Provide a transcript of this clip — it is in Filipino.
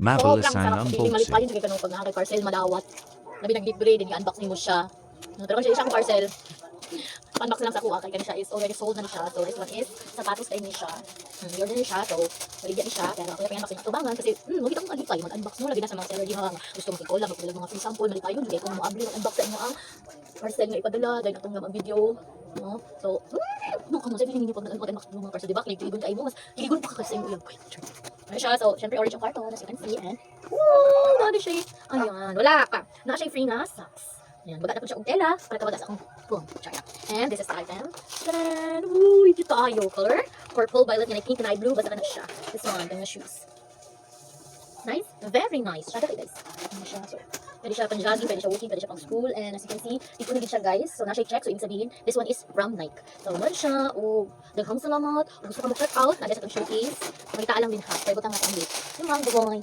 Mabalasan sarap. Hindi malit pa unboxing. yun. Sige ka nung pag nakakay parcel, madawat. Labi nag-libre, din i-unbox ni mo siya. Pero kung siya isang parcel, unbox lang sa kuha. Kaya siya is already sold na siya. So this one is sapatos kayo ni siya. Order ni siya. So, maligyan ni siya. Kaya kaya pa-unbox niya tubangan. Kasi, wala kang alipay. Mag-unbox mo. Lagi na sa mga seller. Di mga gusto mong ikola. Magpalag mga free sample. Malit tayo. Hindi kung mo-abli. Mag-unbox sa inyo ang parcel nga ipadala. Dahil itong nga video. No? So, kung sa hindi pag nag-unbox mo mga parcel. Diba? Kiligon kayo mo. Mas kiligon pa ka sa inyo. Ano siya? So, syempre, orange yung carton. As you can see. And, ano siya? Ayan. Wala pa. Naka siya free na socks. Ayan, baga na po siya og tela para kawaga sa akong phone. And this is the item. Tadaan! Uy, dito tayo. Color? Purple, violet, and pink, and eye blue. Basta ka na siya. This one, kanya shoes. Nice? Very nice. Try that guys. Ano siya? So, pwede siya pang jogging, pwede siya walking, pwede siya pang school. And as you can see, dito na din siya guys. So, nasa check. So, ibig sabihin, this one is from Nike. So, meron siya. O, daghang salamat. O, gusto ka mag-check out. Nandito sa itong showcase. Magkitaan lang din ha. Pwede butang natin ang link. Yung mga boy.